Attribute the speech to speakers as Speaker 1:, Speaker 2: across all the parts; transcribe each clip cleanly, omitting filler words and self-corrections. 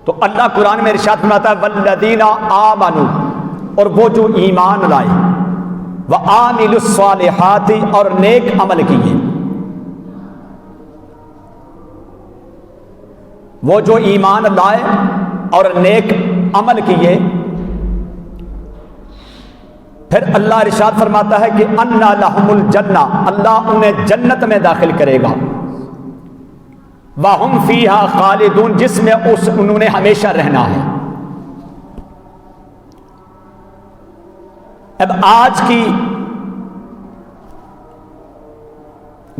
Speaker 1: تو اللہ قرآن میں ارشاد فرماتا ہے والذین آمنوا، اور وہ جو ایمان لائے، وعاملوا الصالحات، اور نیک عمل کیے. وہ جو ایمان لائے اور نیک عمل کیے، پھر اللہ ارشاد فرماتا ہے کہ انا لہم الجنہ، اللہ انہیں جنت میں داخل کرے گا، وہم فیہا خالدون، جس میں انہوں نے ہمیشہ رہنا ہے. اب آج کی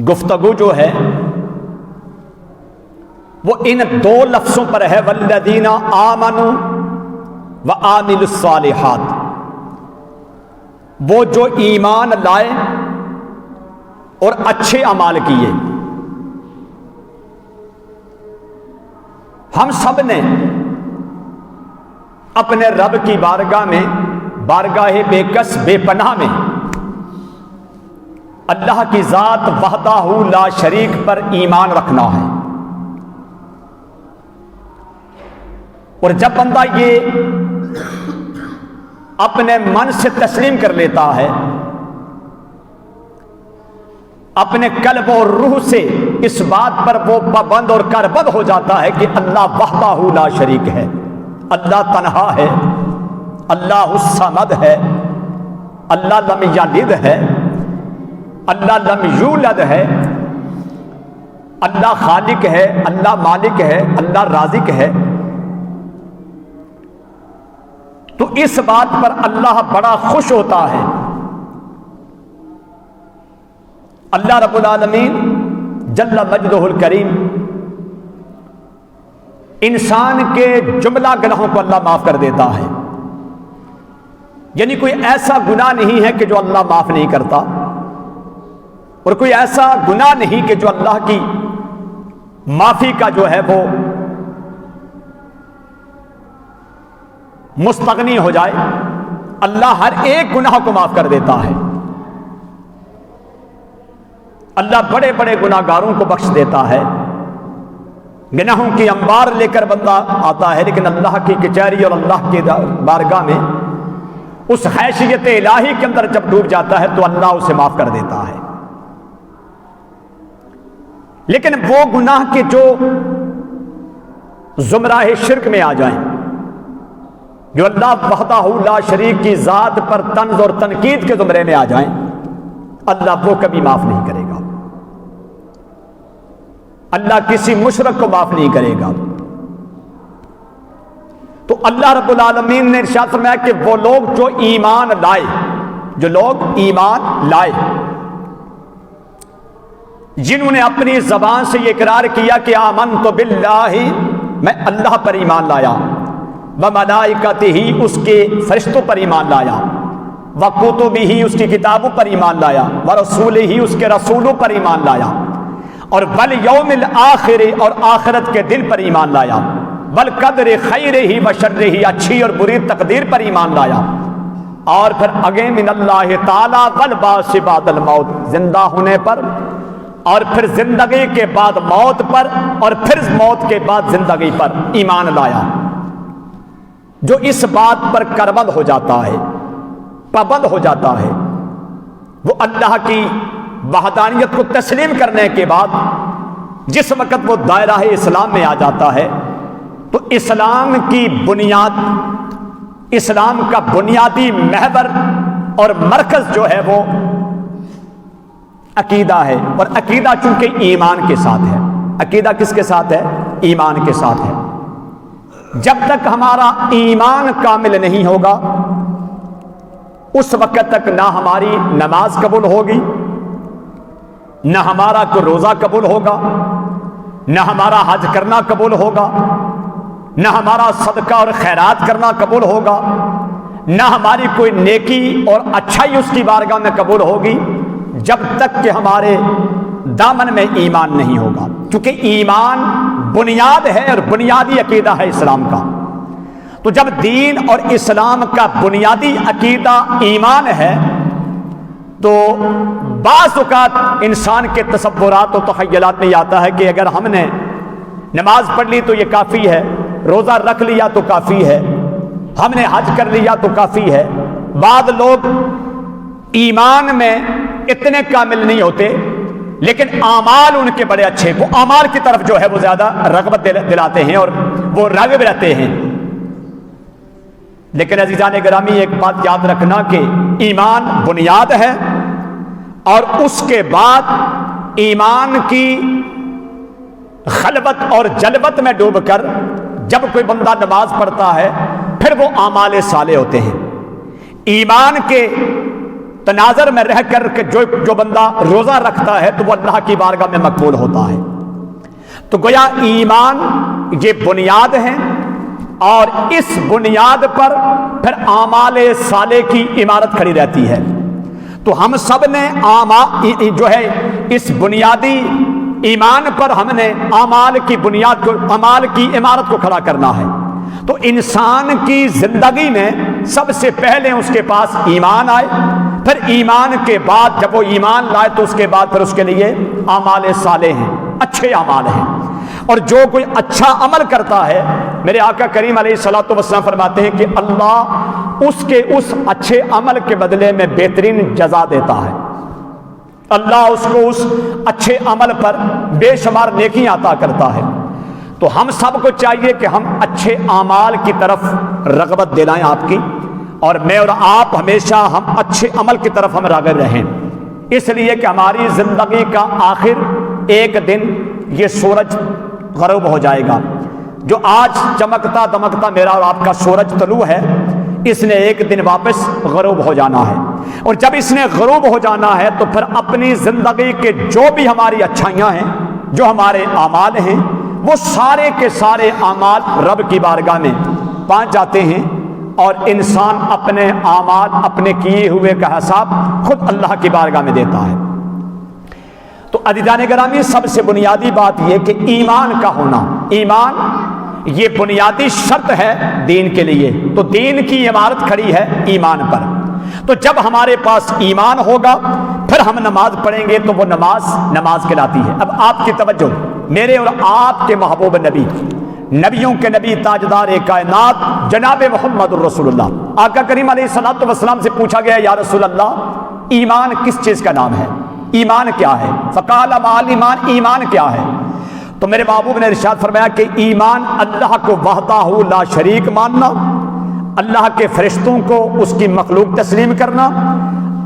Speaker 1: گفتگو جو ہے وہ ان دو لفظوں پر ہے، والذین آمنوا وعاملوا الصالحات. وہ جو ایمان لائے اور اچھے اعمال کیے. ہم سب نے اپنے رب کی بارگاہ میں، بارگاہ بے کس بے پناہ میں، اللہ کی ذات وحدہ لا شریک پر ایمان رکھنا ہے. اور جب بندہ یہ اپنے من سے تسلیم کر لیتا ہے، اپنے قلب اور روح سے اس بات پر وہ پابند اور کاربند ہو جاتا ہے کہ اللہ وحدہ لا شریک ہے، اللہ تنہا ہے، اللہ الصمد ہے، اللہ لم یلد ہے، اللہ لم یولد ہے، اللہ خالق ہے، اللہ مالک ہے، اللہ رازق ہے. تو اس بات پر اللہ بڑا خوش ہوتا ہے. اللہ رب العالمین جل مجدہ الکریم انسان کے جملہ گناہوں کو اللہ معاف کر دیتا ہے. یعنی کوئی ایسا گناہ نہیں ہے کہ جو اللہ معاف نہیں کرتا، اور کوئی ایسا گناہ نہیں کہ جو اللہ کی معافی کا جو ہے وہ مستغنی ہو جائے. اللہ ہر ایک گناہ کو معاف کر دیتا ہے. اللہ بڑے بڑے گناہ گاروں کو بخش دیتا ہے. گناہوں کی انبار لے کر بندہ آتا ہے، لیکن اللہ کی کچہری اور اللہ کی بارگاہ میں اس حیثیت الہی کے اندر جب ڈوب جاتا ہے تو اللہ اسے معاف کر دیتا ہے. لیکن وہ گناہ کے جو زمرہ شرک میں آ جائیں، جو اللہ وحدہ لا شریک کی ذات پر طنز اور تنقید کے زمرے میں آ جائیں، اللہ وہ کبھی معاف نہیں کرے گا. اللہ کسی مشرک کو معاف نہیں کرے گا. تو اللہ رب العالمین نے ارشاد فرمایا کہ وہ لوگ جو ایمان لائے، جو لوگ ایمان لائے، جنہوں نے اپنی زبان سے یہ اقرار کیا کہ آمنت باللہ، میں اللہ پر ایمان لایا، وملائکتہ، اس کے فرشتوں پر ایمان لایا، وکتبہ، اس کی کتابوں پر ایمان لایا، ورسولہ، اس کے رسولوں پر ایمان لایا، اور والیوم الآخر، اور آخرت کے دن پر ایمان لایا، والقدر خیرہ وشرہ، اچھی اور بری تقدیر پر ایمان لایا، اور پھر آگے من اللہ تعالی والبعث بعد الموت، زندہ ہونے پر، اور پھر زندگی کے بعد موت پر، اور پھر موت کے بعد زندگی پر ایمان لایا. جو اس بات پر کاربند ہو جاتا ہے، پابند ہو جاتا ہے، وہ اللہ کی وحدانیت کو تسلیم کرنے کے بعد جس وقت وہ دائرہ اسلام میں آ جاتا ہے، تو اسلام کی بنیاد، اسلام کا بنیادی محور اور مرکز جو ہے وہ عقیدہ ہے. اور عقیدہ چونکہ ایمان کے ساتھ ہے. عقیدہ کس کے ساتھ ہے؟ ایمان کے ساتھ ہے. جب تک ہمارا ایمان کامل نہیں ہوگا اس وقت تک نہ ہماری نماز قبول ہوگی، نہ ہمارا کوئی روزہ قبول ہوگا، نہ ہمارا حج کرنا قبول ہوگا، نہ ہمارا صدقہ اور خیرات کرنا قبول ہوگا، نہ ہماری کوئی نیکی اور اچھائی اس کی بارگاہ میں قبول ہوگی، جب تک کہ ہمارے دامن میں ایمان نہیں ہوگا. کیونکہ ایمان بنیاد ہے اور بنیادی عقیدہ ہے اسلام کا. تو جب دین اور اسلام کا بنیادی عقیدہ ایمان ہے تو بعض اوقات انسان کے تصورات و تخیلات میں آتا ہے کہ اگر ہم نے نماز پڑھ لی تو یہ کافی ہے، روزہ رکھ لیا تو کافی ہے، ہم نے حج کر لیا تو کافی ہے۔ بعض لوگ ایمان میں اتنے کامل نہیں ہوتے لیکن اعمال ان کے بڑے اچھے، وہ اعمال کی طرف جو ہے وہ زیادہ رغبت دلاتے ہیں اور وہ راغب رہتے ہیں۔ لیکن عزیزان گرامی ایک بات یاد رکھنا کہ ایمان بنیاد ہے، اور اس کے بعد ایمان کی خلوت اور جلوت میں ڈوب کر جب کوئی بندہ نماز پڑھتا ہے پھر وہ اعمال صالح ہوتے ہیں۔ ایمان کے تناظر میں رہ کر کے جو بندہ روزہ رکھتا ہے تو وہ اللہ کی بارگاہ میں مقبول ہوتا ہے۔ تو گویا ایمان یہ بنیاد ہے، اور اس بنیاد پر پھر اعمال صالح کی عمارت کھڑی رہتی ہے۔ تو ہم سب نے جو ہے اس بنیادی ایمان پر ہم نے اعمال کی بنیاد کو، اعمال کی عمارت کو کھڑا کرنا ہے۔ تو انسان کی زندگی میں سب سے پہلے اس کے پاس ایمان آئے، پھر ایمان کے بعد جب وہ ایمان لائے تو اس کے بعد پھر اس کے لیے اعمال صالح ہیں، اچھے اعمال ہیں۔ اور جو کوئی اچھا عمل کرتا ہے، میرے آقا کریم علیہ الصلوۃ والسلام فرماتے ہیں کہ اللہ اس اچھے عمل کے بدلے میں بہترین جزا دیتا ہے، اللہ اس کو اس اچھے عمل پر بے شمار نیکیاں عطا کرتا ہے۔ تو ہم سب کو چاہیے کہ ہم اچھے اعمال کی طرف رغبت دلائیں آپ کی، اور میں اور آپ ہمیشہ ہم اچھے عمل کی طرف ہم راغب رہیں، اس لیے کہ ہماری زندگی کا آخر ایک دن یہ سورج غروب ہو جائے گا۔ جو آج چمکتا دمکتا میرا اور آپ کا سورج طلوع ہے، اس نے ایک دن واپس غروب ہو جانا ہے، اور جب اس نے غروب ہو جانا ہے تو پھر اپنی زندگی کے جو بھی ہماری اچھائیاں ہیں، جو ہمارے اعمال ہیں، وہ سارے کے سارے اعمال رب کی بارگاہ میں پہنچ جاتے ہیں، اور انسان اپنے اعمال، اپنے کیے ہوئے کا حساب خود اللہ کی بارگاہ میں دیتا ہے۔ تو عزیزان گرامی سب سے بنیادی بات یہ کہ ایمان کا ہونا، ایمان یہ بنیادی شرط ہے دین کے لیے۔ تو دین کی عمارت کھڑی ہے ایمان پر۔ تو جب ہمارے پاس ایمان ہوگا پھر ہم نماز پڑھیں گے تو وہ نماز کہلاتی ہے۔ اب آپ کی توجہ، میرے اور آپ کے محبوب نبی، نبیوں کے نبی، تاجدار کائنات جناب محمد الرسول اللہ، آقا کریم علیہ الصلوۃ والسلام سے پوچھا گیا یا رسول اللہ ایمان کس چیز کا نام ہے، ایمان کیا ہے؟ فقال مال ایمان، ایمان کیا ہے؟ تو میرے محبوب نے ارشاد فرمایا کہ ایمان اللہ کو وحدہ لا شریک ماننا، اللہ کے فرشتوں کو اس کی مخلوق تسلیم کرنا،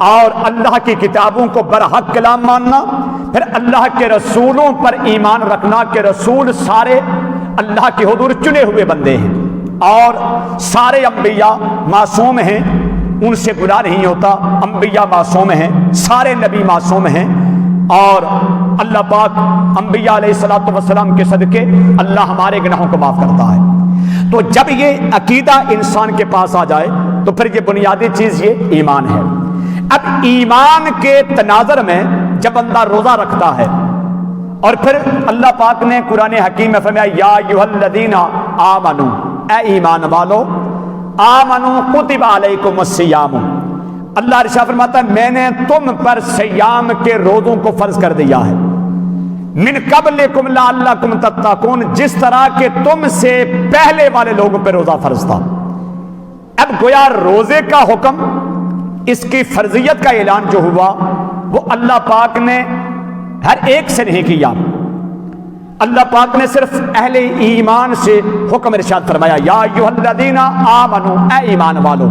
Speaker 1: اور اللہ کی کتابوں کو برحق کلام ماننا، پھر اللہ کے رسولوں پر ایمان رکھنا کہ رسول سارے اللہ کے حضور چنے ہوئے بندے ہیں، اور سارے انبیاء معصوم ہیں، ان سے گناہ نہیں ہوتا، انبیاء معصوم ہیں، سارے نبی معصوم ہیں، اور اللہ پاک انبیاء علیہ الصلوۃ والسلام کے صدقے اللہ ہمارے گناہوں کو معاف کرتا ہے۔ تو جب یہ عقیدہ انسان کے پاس آ جائے تو پھر یہ بنیادی چیز یہ ایمان ہے۔ اب ایمان کے تناظر میں جب بندہ روزہ رکھتا ہے، اور پھر اللہ پاک نے قرآن حکیم میں فرمایا یا ایھا الذین آمنو، اے ایمان والو، آمنو کتب علیکم الصیام، اللہ ارشاد فرماتا ہے میں نے تم پر صیام کے روزوں کو فرض کر دیا ہے، من قبلکم لعلکم تتقون، جس طرح کہ تم سے پہلے والے لوگوں پہ روزہ فرض تھا۔ اب گویا روزے کا حکم، اس کی فرضیت کا اعلان جو ہوا وہ اللہ پاک نے ہر ایک سے نہیں کیا، اللہ پاک نے صرف اہل ایمان سے حکم ارشاد فرمایا یا ایھا الذین آمنو، اے ایمان والو،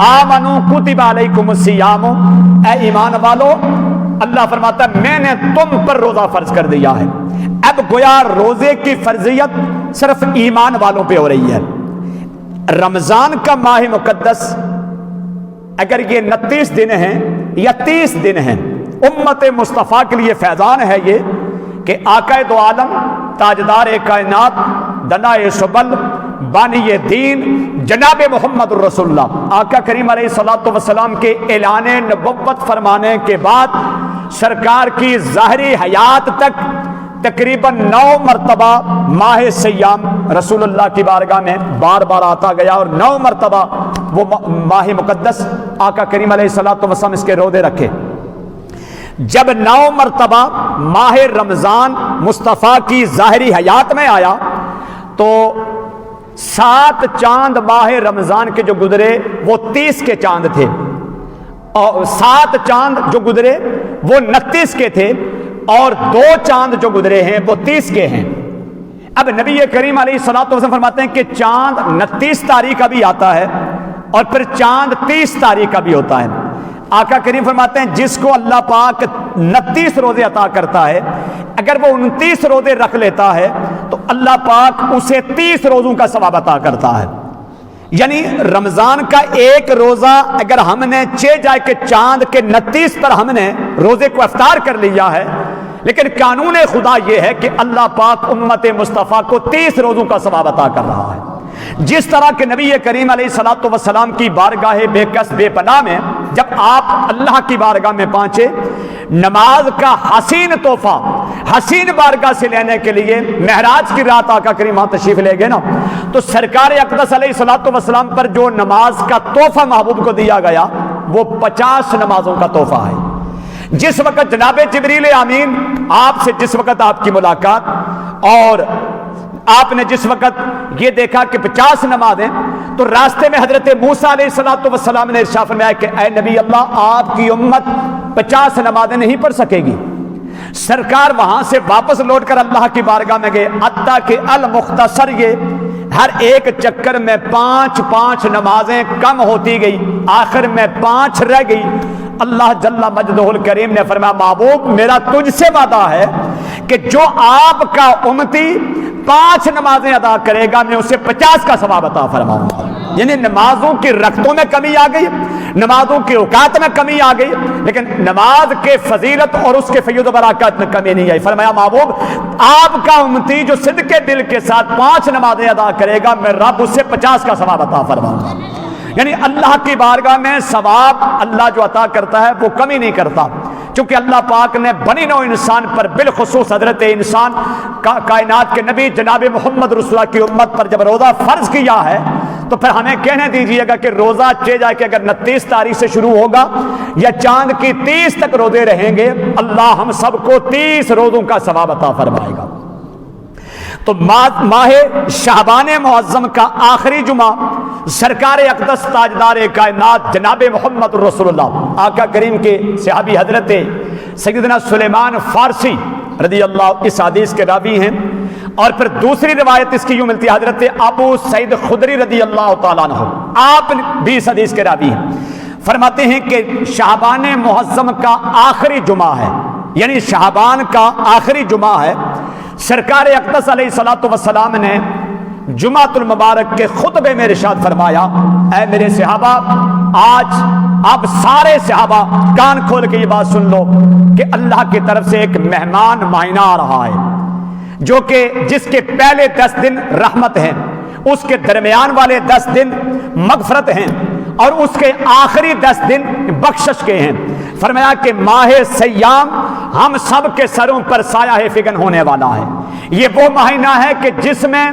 Speaker 1: آمنو کتب علیکم الصیام، اے ایمان والو، اللہ فرماتا ہے میں نے تم پر روزہ فرض کر دیا ہے۔ اب گویا روزے کی فرضیت صرف ایمان والوں پہ ہو رہی ہے۔ رمضان کا ماہ مقدس اگر یہ 29 دن ہیں یا 30 دن ہیں، امت مصطفیٰ کے لیے فیضان ہے یہ کہ آقا دو عالم، تاجدار کائنات، دنائے سبل، بانی دین، جناب محمد الرسول اللہ، آقا کریم علیہ الصلوۃ والسلام کے اعلان نبوت فرمانے کے بعد سرکار کی ظاہری حیات تک تقریباً 9 مرتبہ ماہ سیام رسول اللہ کی بارگاہ میں بار بار آتا گیا، اور 9 مرتبہ وہ ماہ مقدس آقا کریم علیہ الصلوۃ والسلام اس کے روزے رکھے۔ جب 9 مرتبہ ماہ رمضان مصطفیٰ کی ظاہری حیات میں آیا تو 7 چاند ماہ رمضان کے جو گزرے وہ 30 کے چاند تھے، اور 7 چاند جو گزرے وہ 29 کے تھے، اور 2 چاند جو گزرے ہیں وہ 30 کے ہیں۔ اب نبی کریم علیہ الصلوۃ والسلام فرماتے ہیں کہ چاند 29 تاریخ کا بھی آتا ہے اور پھر چاند 30 تاریخ کا بھی ہوتا ہے۔ آقا کریم فرماتے ہیں جس کو اللہ پاک 29 روزے عطا کرتا ہے، اگر وہ 29 روزے رکھ لیتا ہے تو اللہ پاک اسے 30 روزوں کا ثواب عطا کرتا ہے۔ یعنی رمضان کا ایک روزہ اگر ہم نے جائے کہ چاند کے 29 پر ہم نے روزے کو افطار کر لیا ہے، لیکن قانون خدا یہ ہے کہ اللہ پاک امت مصطفیٰ کو 30 روزوں کا ثواب عطا کر رہا ہے۔ جس طرح کہ نبی کریم علیہ الصلوۃ والسلام کی بارگاہ بے کس بے پناہ میں جب آپ اللہ کی بارگاہ میں پہنچے، نماز کا حسین تحفہ حسین بارگاہ سے لینے کے لیے معراج کی رات آقا کریم وہاں تشریف لے گئے نا، تو سرکار اقدس علیہ الصلوۃ والسلام پر جو نماز کا تحفہ محبوب کو دیا گیا وہ 50 نمازوں کا تحفہ ہے۔ جس وقت جناب جبریل امین آپ سے جس وقت آپ کی ملاقات اور آپ نے جس وقت یہ دیکھا کہ 50 نمازیں، تو راستے میں حضرت موسیٰ علیہ الصلوۃ والسلام نے ارشاد فرمایا کہ اے نبی اللہ، آپ کی امت 50 نمازیں نہیں پڑھ سکے گی۔ سرکار وہاں سے واپس لوٹ کر اللہ کی بارگاہ میں گئے، حتیٰ کہ المختصر یہ ہر ایک چکر میں 5 نمازیں کم ہوتی گئی، آخر میں 5 رہ گئی۔ اللہ جل مجدہ الکریم نے فرمایا محبوب میرا تجھ سے وعدہ ہے کہ جو آپ کا امتی 5 نمازیں ادا کرے گا میں اسے 50 کا ثواب عطا فرماؤں گا۔ یعنی نمازوں کی رکعتوں میں کمی آ گئی، نمازوں کی اوقات میں کمی آ گئی، لیکن نماز کے فضیلت اور اس کے فیض و برکات میں کمی نہیں آئی۔ فرمایا محبوب آپ کا امتی جو صدق دل کے ساتھ 5 نمازیں ادا کرے گا میں رب اسے 50 کا ثواب عطا فرماؤں گا۔ یعنی اللہ کی بارگاہ میں ثواب اللہ جو عطا کرتا ہے وہ کمی نہیں کرتا، چونکہ اللہ پاک نے بنی نوع انسان پر بالخصوص حضرت انسان کائنات کے نبی جناب محمد رسول اللہ کی امت پر جب روزہ فرض کیا ہے تو پھر ہمیں کہنے دیجئے گا کہ روزہ جائے کہ اگر 29 تاریخ سے شروع ہوگا یا چاند کی 30 تک روزے رہیں گے، اللہ ہم سب کو 30 روزوں کا ثواب عطا فرمائے گا۔ تو ماہ شعبان معظم کا آخری جمعہ سرکار اقدس تاجدار کائنات جناب محمد رسول اللہ آقا کریم کے صحابی حضرت سیدنا سلیمان فارسی رضی اللہ اس حدیث کے راوی ہیں، اور پھر دوسری روایت اس کی یوں ملتی ہے حضرت ابو سعید خدری رضی اللہ تعالیٰ عنہ آپ بھی اس حدیث کے راوی ہیں، فرماتے ہیں کہ شعبان معظم کا آخری جمعہ ہے، یعنی شعبان کا آخری جمعہ ہے۔ سرکار اقدس علیہ الصلوۃ والسلام نے جمعۃ المبارک کے خطبے میں ارشاد فرمایا اے میرے صحابہ، آج آپ سارے صحابہ کان کھول کے یہ بات سن لو کہ اللہ کی طرف سے ایک مہمان مہینہ آ رہا ہے جو کہ جس کے پہلے 10 دن رحمت ہیں، اس کے درمیان والے 10 دن مغفرت ہیں اور اس کے آخری 10 دن بخشش کے ہیں۔ فرمایا کہ ماہ سیام ہم سب کے سروں پر سایہ فگن ہونے والا ہے۔ یہ وہ مہینہ ہے کہ جس میں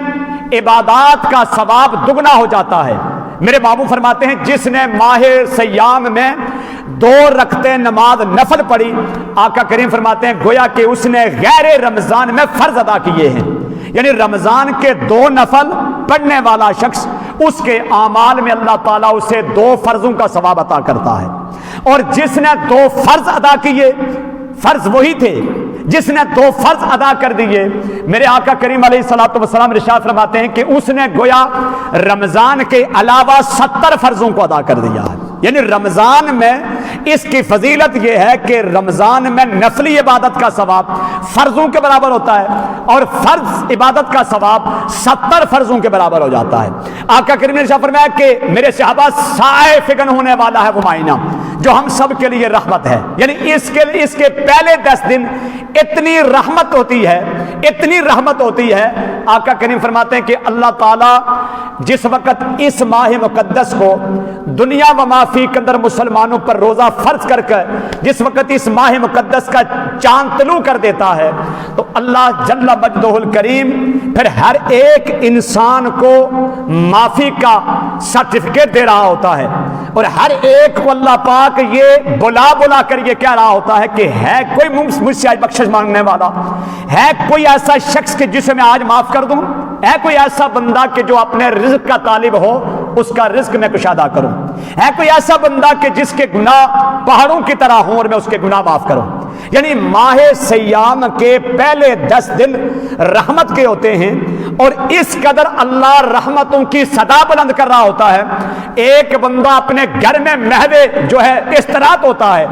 Speaker 1: عبادات کا ثواب دگنا ہو جاتا ہے۔ میرے بابو فرماتے ہیں جس نے ماہ سیام میں 2 رکعتیں نماز نفل پڑھی، آقا کریم فرماتے ہیں گویا کہ اس نے غیر رمضان میں فرض ادا کیے ہیں، یعنی رمضان کے 2 نفل پڑھنے والا شخص اس کے اعمال میں اللہ تعالیٰ اسے 2 فرضوں کا ثواب عطا کرتا ہے، اور جس نے 2 فرض ادا کیے، فرض وہی تھے جس نے 2 فرض ادا کر دیے، میرے آقا کریم علیہ الصلوۃ والسلام ارشاد فرماتے ہیں کہ اس نے گویا رمضان کے علاوہ 70 فرضوں کو ادا کر دیا ہے۔ یعنی رمضان میں اس کی فضیلت یہ ہے کہ رمضان میں نفلی عبادت کا ثواب فرضوں کے برابر ہوتا ہے، اور فرض عبادت کا ثواب 70 فرضوں کے برابر ہو جاتا ہے۔ آقا کریم نے ارشاد فرمایا کہ میرے صحابہ سائے فگن ہونے والا ہے وہ مہینہ جو ہم سب کے لیے رحمت ہے، یعنی اس کے پہلے 10 دن اتنی رحمت ہوتی ہے، اتنی رحمت ہوتی ہے۔ آقا کریم فرماتے ہیں کہ اللہ تعالیٰ جس وقت اس ماہ مقدس کو دنیا و ما فی کے اندر مسلمانوں پر روزہ فرض کر کے جس وقت اس ماہ مقدس کا چاند طلوع کر دیتا ہے تو اللہ جل مجدہ الکریم پھر ہر ایک انسان کو معافی کا سرٹیفکیٹ دے رہا ہوتا ہے، اور ہر ایک کو اللہ پاک یہ بلا کر یہ کہہ رہا ہوتا ہے کہ ہے کوئی مجھ سے آج بخشش مانگنے والا، ہے کوئی ایسا شخص کہ جسے میں آج معاف کر دوں؟ ہے کوئی ایسا بندہ کہ جو اپنے رزق کا طالب ہو اس کا رزق میں کشادہ کروں؟ ہے کوئی ایسا بندہ کہ جس کے گناہ پہاڑوں کی طرح ہوں اور میں اس کے گناہ معاف کروں؟ یعنی ماہ سیام کے پہلے 10 دن رحمت کے ہوتے ہیں اور اس قدر اللہ رحمتوں کی صدا بلند کر رہا ہوتا ہے. ایک بندہ اپنے گھر میں مہوے جو ہے استراحت ہوتا ہے،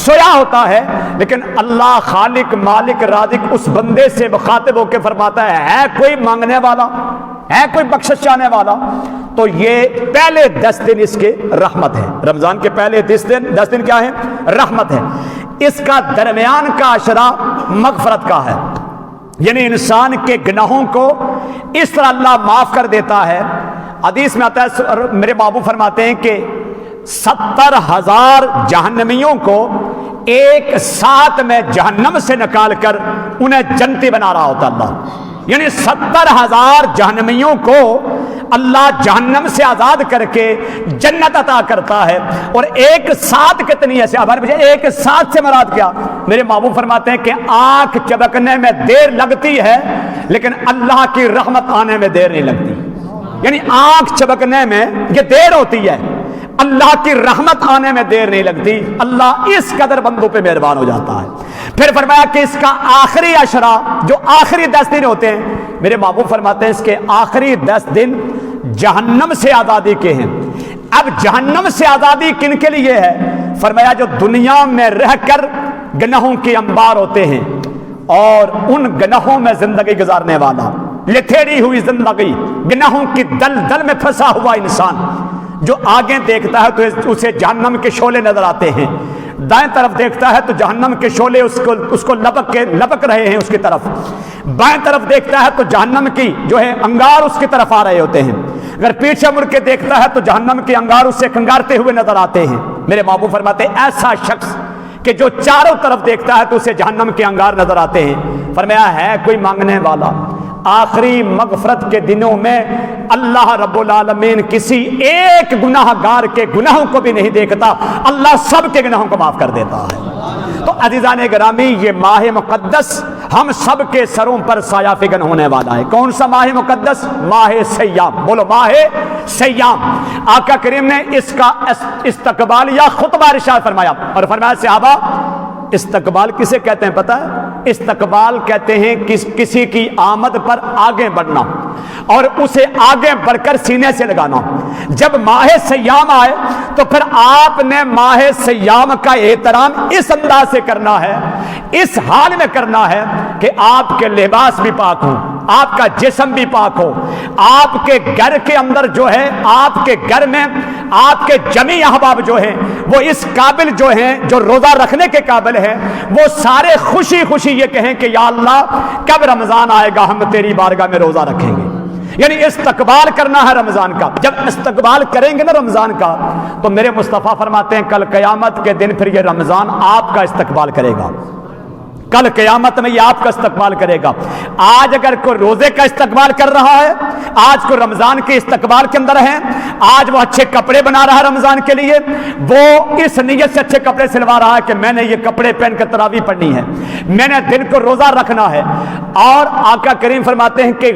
Speaker 1: سویا ہوتا ہے، لیکن اللہ خالق مالک رازق اس بندے سے مخاطب ہو کے فرماتا ہے کوئی مانگنے والا، ہے کوئی بخشش چاہنے والا؟ تو یہ پہلے 10 دن اس کے رحمت ہے. رمضان کے پہلے 10 دن کیا ہے؟ رحمت ہے. اس کا درمیان کا عشرہ مغفرت کا ہے، یعنی انسان کے گناہوں کو اس طرح اللہ معاف کر دیتا ہے. حدیث میں آتا ہے، میرے بابو فرماتے ہیں کہ 70,000 جہنمیوں کو ایک ساتھ میں جہنم سے نکال کر انہیں جنتی بنا رہا ہوتا اللہ. یعنی 70,000 جہنمیوں کو اللہ جہنم سے آزاد کر کے جنت عطا کرتا ہے. اور ایک ساتھ کتنی ایسے ایک ساتھ سے مراد کیا؟ میرے محبوب فرماتے ہیں کہ آنکھ چبکنے میں دیر لگتی ہے لیکن اللہ کی رحمت آنے میں دیر نہیں لگتی. یعنی آنکھ چبکنے میں یہ دیر ہوتی ہے، اللہ کی رحمت آنے میں دیر نہیں لگتی. اللہ اس قدر بندوں پہ مہربان ہو جاتا ہے. پھر فرمایا کہ اس کا آخری عشرہ جو آخری 10 دن ہوتے ہیں، میرے محبوب فرماتے ہیں اس کے آخری 10 دن جہنم سے آزادی کے ہیں. اب جہنم سے آزادی کن کے لیے ہے؟ فرمایا جو دنیا میں رہ کر گناہوں کے انبار ہوتے ہیں اور ان گناہوں میں زندگی گزارنے والا، لتھیڑی ہوئی زندگی، گناہوں کی دل میں پھنسا ہوا انسان جو آگے دیکھتا ہے تو اسے جہنم کے شعلے نظر آتے ہیں، دائیں طرف دیکھتا ہے تو جہنم کے شعلے اس کو لپک رہے ہیں اس کی طرف، بائیں طرف دیکھتا ہے تو جہنم کی جو ہے انگار اس کی طرف آ رہے ہوتے ہیں، اگر پیچھے مڑ کے دیکھتا ہے تو جہنم کے انگار اس سے کنگارتے ہوئے نظر آتے ہیں. میرے محبوب فرماتے ہیں ایسا شخص کہ جو چاروں طرف دیکھتا ہے تو اسے جہنم کے انگار نظر آتے ہیں. فرمایا ہے کوئی مانگنے والا؟ آخری مغفرت کے دنوں میں اللہ رب العالمین کسی ایک گناہ گار کے گناہوں کو بھی نہیں دیکھتا، اللہ سب کے گناہوں کو معاف کر دیتا ہے. تو عزیزان گرامی، یہ ماہ مقدس ہم سب کے سروں پر سایہ فگن ہونے والا ہے. کون سا ماہ مقدس؟ ماہ سیام. بولو ماہ سیام. آقا کریم نے اس کا استقبال یا خطبہ ارشاد فرمایا اور فرمایا صحابہ استقبال کسے کہتے ہیں پتہ ہے؟ استقبال کہتے ہیں کسی کی آمد پر آگے بڑھنا اور اسے آگے بڑھ کر سینے سے لگانا. جب ماہ سیام آئے تو پھر آپ نے ماہ سیام کا احترام اس انداز سے کرنا ہے، اس حال میں کرنا ہے کہ آپ کے لباس بھی پاک ہوں، آپ کا جسم بھی پاک ہو، آپ کے گھر کے اندر جو ہے، آپ کے گھر میں آپ کے جمی احباب جو ہیں وہ اس قابل جو ہیں، جو روزہ رکھنے کے قابل ہیں، وہ سارے خوشی خوشی یہ کہیں کہ یا اللہ کب رمضان آئے گا، ہم تیری بارگاہ میں روزہ رکھیں گے. یعنی استقبال کرنا ہے رمضان کا. جب استقبال کریں گے نا رمضان کا تو میرے مصطفیٰ فرماتے ہیں کل قیامت کے دن پھر یہ رمضان آپ کا استقبال کرے گا. کل قیامت میں یہ آپ کا استقبال کرے گا. آج اگر کوئی روزے کا استقبال کر رہا ہے، آج کوئی رمضان کے استقبال کے اندر ہے، آج وہ اچھے کپڑے بنا رہا ہے رمضان کے لیے، وہ اس نیت سے اچھے کپڑے سلوا رہا ہے کہ میں نے یہ کپڑے پہن کر تراویح پڑھنی ہے، میں نے دن کو روزہ رکھنا ہے. اور آقا کریم فرماتے ہیں کہ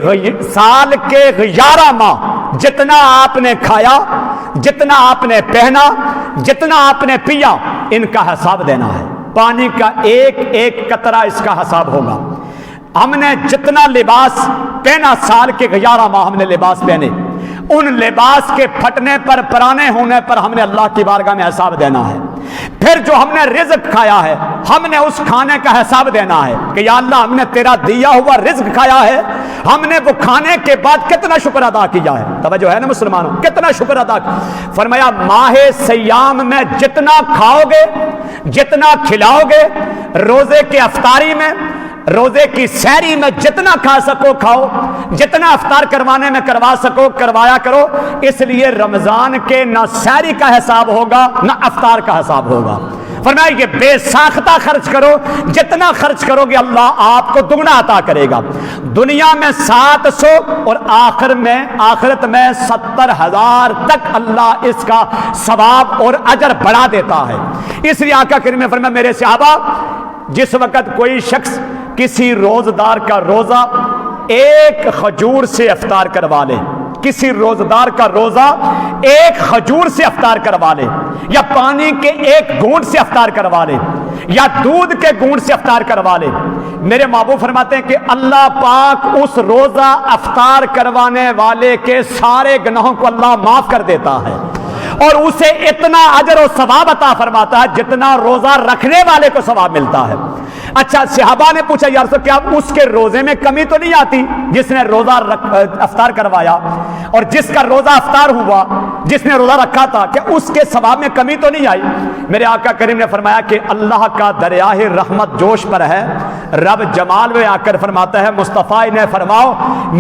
Speaker 1: سال کے 11 ماہ جتنا آپ نے کھایا، جتنا آپ نے پہنا، جتنا آپ نے پیا، ان کا حساب دینا ہے. پانی کا ایک ایک قطرہ اس کا حساب ہوگا. ہم نے جتنا لباس پہنا، سال کے 11 ماہ ہم نے لباس پہنے، ان لباس کے پھٹنے پر، پرانے ہونے پر ہم نے اللہ کی بارگاہ میں حساب دینا ہے. پھر جو ہم نے رزق کھایا ہے، ہم نے اس کھانے کا حساب دینا ہے کہ یا اللہ ہم نے تیرا دیا ہوا رزق کھایا ہے، ہم نے وہ کھانے کے بعد کتنا شکر ادا کیا ہے. توجہ ہے نا مسلمانوں، کتنا شکر ادا کیا. فرمایا ماہ سیام میں جتنا کھاؤ گے، جتنا کھلاؤ گے، روزے کے افطاری میں، روزے کی سحری میں جتنا کھا سکو کھاؤ، جتنا افطار کروانے میں کروا سکو کروایا کرو. اس لیے رمضان کے نہ سحری کا حساب ہوگا نہ افطار کا حساب ہوگا. فرمایا یہ بے ساختہ خرچ کرو، جتنا خرچ کرو گے اللہ آپ کو دگنا عطا کرے گا. دنیا میں 700 اور آخرت میں 70,000 تک اللہ اس کا ثواب اور اجر بڑھا دیتا ہے. اس لیے آقا کریم نے فرمایا میرے صحابہ، جس وقت کوئی شخص کسی روزدار کا روزہ ایک کھجور سے افطار کروا لے، کسی روزدار کا روزہ ایک کھجور سے افطار کروا لے، یا پانی کے ایک گھونٹ سے افطار کروا لے، یا دودھ کے گھونٹ سے افطار کروا لے، میرے محبوب فرماتے ہیں کہ اللہ پاک اس روزہ افطار کروانے والے کے سارے گناہوں کو اللہ معاف کر دیتا ہے، اور اسے اتنا اجر و ثواب عطا فرماتا ہے جتنا روزہ رکھنے والے کو ثواب ملتا ہے۔ اچھا، صحابہ نے پوچھا یا رسول کیا اس کے روزے میں کمی تو نہیں آتی جس نے روزہ افطار کروایا، اور جس کا روزہ افطار ہوا، جس نے روزہ رکھا تھا، کہ اس کے ثواب میں کمی تو نہیں آئی؟ میرے آقا کریم نے فرمایا کہ اللہ کا دریاہ رحمت جوش پر ہے، رب جمال میں آ کر فرماتا ہے مصطفیٰ انہیں فرماؤ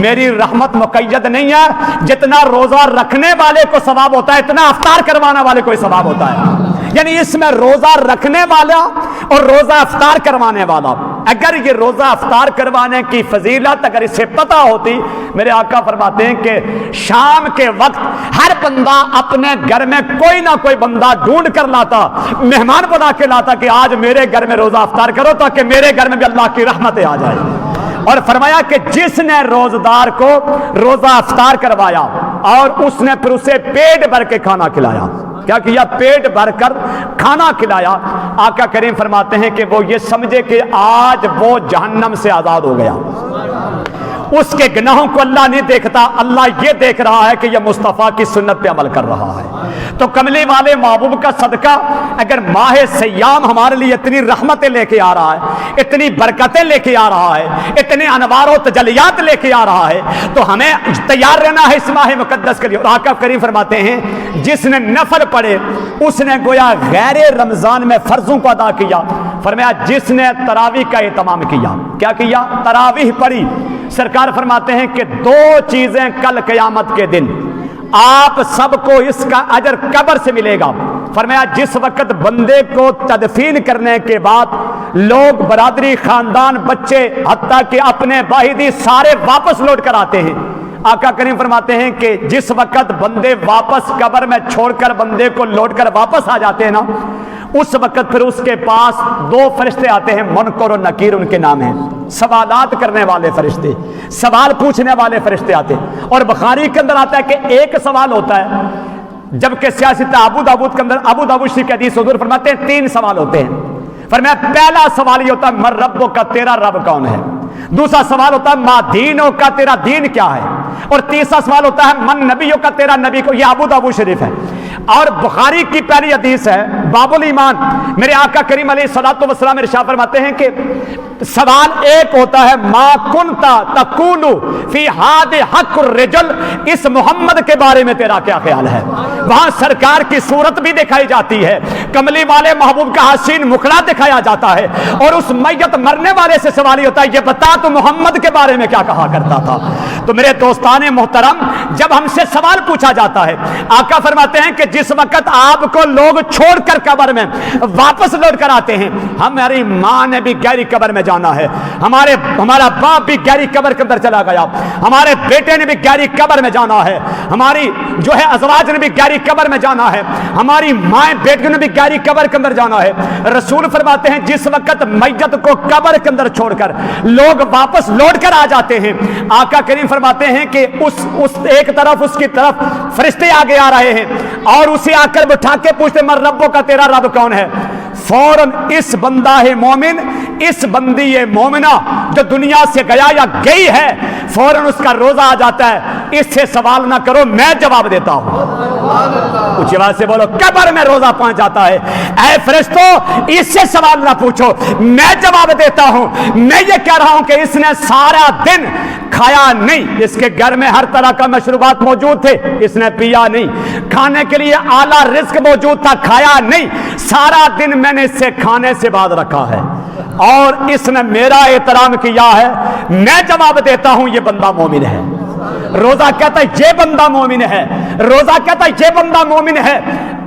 Speaker 1: میری رحمت مقید نہیں ہے، جتنا روزہ رکھنے والے کو ثواب ہوتا ہے اتنا افطار کروانا والے کو ثواب ہوتا ہے۔ یعنی اس میں روزہ رکھنے والا اور روزہ افطار کروانے والا، اگر یہ روزہ افطار کروانے کی فضیلت اگر اسے پتہ ہوتی، میرے آقا فرماتے ہیں کہ شام کے وقت ہر بندہ اپنے گھر میں کوئی نہ کوئی بندہ ڈھونڈ کر لاتا، مہمان بنا کے لاتا کہ آج میرے گھر میں روزہ افطار کرو تاکہ میرے گھر میں بھی اللہ کی رحمتیں آ جائے۔ اور فرمایا کہ جس نے روزدار کو روزہ افطار کروایا اور اس نے پھر اسے پیٹ بھر کے کھانا کھلایا، کیا کیا؟ پیٹ بھر کر کھانا کھلایا، آقا کریم فرماتے ہیں کہ وہ یہ سمجھے کہ آج وہ جہنم سے آزاد ہو گیا۔ اس کے گناہوں کو اللہ نہیں دیکھتا، اللہ یہ دیکھ رہا ہے کہ یہ مصطفیٰ کی سنت پہ عمل کر رہا ہے۔ تو کملی والے محبوب کا صدقہ اگر ماہ سیام ہمارے لیے اتنی رحمتیں لے کے آ رہا ہے، اتنی برکتیں لے کے آ رہا ہے، اتنے انوار و تجلیات لے کے آ رہا ہے، تو ہمیں تیار رہنا ہے اس ماہ مقدس کے لیے۔ اور آقا کریم فرماتے ہیں جس نے نفل پڑھے اس نے گویا غیر رمضان میں فرضوں کو ادا کیا۔ فرمایا جس نے تراویح کا اہتمام کیا، کیا کیا؟ تراویح پڑھی۔ سرکار فرماتے ہیں کہ دو چیزیں کل قیامت کے دن آپ سب کو اس کا اجر قبر سے ملے گا۔ فرمایا جس وقت بندے کو تدفین کرنے کے بعد لوگ برادری، خاندان، بچے، حتیٰ کہ اپنے واحدی سارے واپس لوٹ کر آتے ہیں، آقا کریم فرماتے ہیں کہ جس وقت بندے واپس قبر میں چھوڑ کر بندے کو لوٹ کر واپس آ جاتے ہیں نا، اس وقت پھر اس کے پاس دو فرشتے آتے ہیں، منکر و نکیر ان کے نام ہیں، سوالات کرنے والے فرشتے، سوال پوچھنے والے فرشتے آتے ہیں۔ اور بخاری کے اندر آتا ہے کہ ایک سوال ہوتا ہے، جبکہ سیاست ابو داؤد کے اندر ابو داؤد شریف کی حدیث حضور فرماتے ہیں 3 سوال ہوتے ہیں۔ فرمایا پہلا سوال یہ ہوتا ہے من ربو کا، تیرا رب کون ہے؟ دوسرا سوال ہوتا ہے ما دینوں کا، تیرا دین کیا ہے؟ اور تیسرا سوال ہوتا ہے من نبیوں کا، تیرا نبی کو۔ یہ ابو داؤد شریف ہے اور بخاری کی پہلی حدیث ہے باب الایمان۔ میرے آقا کریم علیہ الصلوۃ والسلام ارشاد فرماتے ہیں کہ سوال ایک ہوتا ہے ما کنتا تقول فی ھذا حق الرجل، اس محمد کے بارے میں تیرا کیا خیال ہے؟ وہاں سرکار کی صورت بھی دکھائی جاتی ہے، کملی والے محبوب کا حسین مخڑا دکھایا جاتا ہے، اور اس میت مرنے والے سے سوال یہ ہوتا ہے یہ بتا تو محمد کے بارے میں کیا کہا کرتا تھا۔ تو میرے دوستان محترم، جب ہم سے سوال پوچھا جاتا ہے، آقا فرماتے ہیں کہ جس وقت آپ کو لوگ چھوڑ کر قبر میں واپس لوٹ کر آتے ہیں، ہماری ماں نے بھی گہری قبر میں جانا ہے، ہمارا باپ بھی گہری قبر کے اندر چلا گیا، ہمارے بیٹے نے بھی گہری قبر میں جانا ہے، ہماری جو ہے ازواج نے بھی گہری قبر میں جانا ہے، ہماری مائیں بیٹیوں نے بھی گہری قبر کے اندر جانا ہے۔ رسول فرماتے ہیں جس وقت میت کو قبر کے اندر چھوڑ کر لوگ واپس لوٹ کر آ جاتے ہیں، آقا کریم فرماتے ہیں کہ اس ایک طرف اس کی طرف فرشتے آگے آ رہے ہیں اور اسے آ کر بٹھا کے پوچھتے من ربوں کا، تیرا رب کون ہے؟ فوراً اس بندہ مومن، اس بندی مومنہ جو دنیا سے گیا یا گئی ہے، فوراً اس کا روزہ آ جاتا ہے، اس سے سوال نہ کرو میں جواب دیتا ہوں۔ اونچی آواز سے بولو، قبر میں روزہ پہنچ جاتا ہے، اے فرشتوں اس سے سوال نہ پوچھو میں جواب دیتا ہوں۔ میں یہ کہہ رہا ہوں کہ اس نے سارا دن کھایا نہیں، اس کے گھر میں ہر طرح کا مشروبات موجود تھے، اس نے پیا نہیں، کھانے کے لیے اعلیٰ رزق موجود تھا، کھایا نہیں، سارا دن میں نے اس سے کھانے سے باز رکھا ہے اور اس نے میرا احترام کیا ہے، میں جواب دیتا ہوں یہ بندہ مومن ہے۔ روزہ کہتا ہے یہ بندہ مومن ہے، روزہ کہتا ہے یہ بندہ مومن ہے،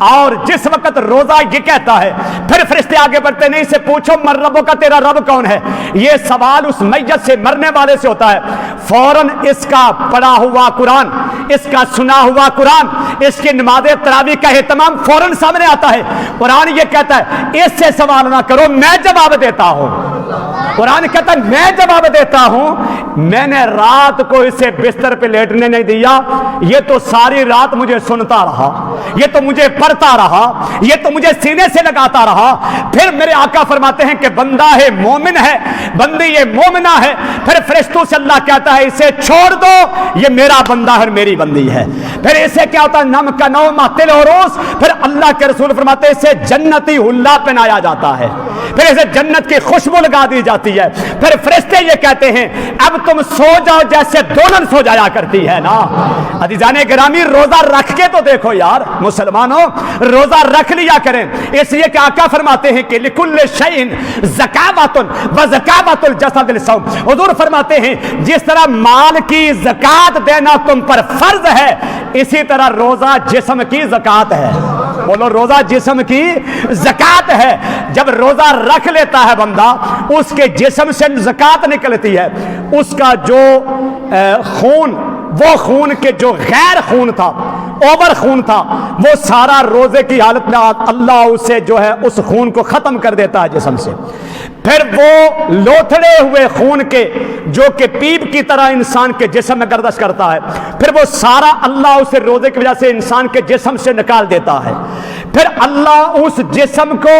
Speaker 1: اور جس وقت روزہ یہ کہتا ہے پھر فرشتے آگے بڑھتے نہیں سے پوچھو من ربوں کا، تیرا رب کون ہے؟ یہ سوال اس میت سے مرنے والے سے ہوتا ہے، فوراً اس کا پڑھا ہوا قرآن، اس کا سنا ہوا قرآن، اس کی نماز تراویح کا اہتمام فوراً سامنے آتا ہے۔ قرآن یہ کہتا ہے اس سے سوال نہ کرو، میں جواب دیتا ہوں۔ قرآن کہتا ہے میں جواب دیتا ہوں، میں نے رات کو اسے بستر پہ لیٹنے نہیں دیا، یہ تو ساری رات مجھے سنتا رہا، یہ تو مجھے پڑھتا رہا، یہ تو مجھے سینے سے لگاتا رہا۔ پھر میرے آقا فرماتے ہیں کہ بندہ ہے مومن ہے، بندی یہ مومنہ ہے، پھر فرشتوں سے اللہ کہتا ہے اسے چھوڑ دو، یہ میرا بندہ ہے اور میری بندی ہے۔ پھر اسے کیا ہوتا ہے نم کا نوم تل و روز، پھر اللہ کے رسول فرماتے ہیں اسے جنتی حلہ پہنایا جاتا ہے، پھر اسے جنت کی خوشبو لگا دی جاتی ہے۔ پھر فرشتے یہ کہتے ہیں اب تم سو جاؤ جیسے دولن سو جایا کرتی ہے نا۔ عزیزان گرامی روزہ رکھ کے تو دیکھو یار مسلمانوں، روزہ رکھ لیا کریں، اس لیے کہ آقا فرماتے ہیں کہ لکل شیء زکاۃ و زکاۃ الجسد الصوم، حضور فرماتے ہیں جس طرح مال کی زکات دینا تم پر فرض ہے، اسی طرح روزہ جسم کی زکات ہے۔ بولو روزہ جسم کی زکات ہے۔ جب روزہ رکھ لیتا ہے بندہ، اس کے جسم سے زکات نکلتی ہے، اس کا جو خون، وہ خون کے جو غیر خون تھا، اوور خون تھا، وہ سارا روزے کی حالت میں اللہ اسے جو ہے اس خون کو ختم کر دیتا ہے جسم سے۔ پھر وہ لوتھڑے ہوئے خون کے جو کہ پیپ کی طرح انسان کے جسم میں گردش کرتا ہے، پھر وہ سارا اللہ اسے روزے کی وجہ سے انسان کے جسم سے نکال دیتا ہے۔ پھر اللہ اس جسم کو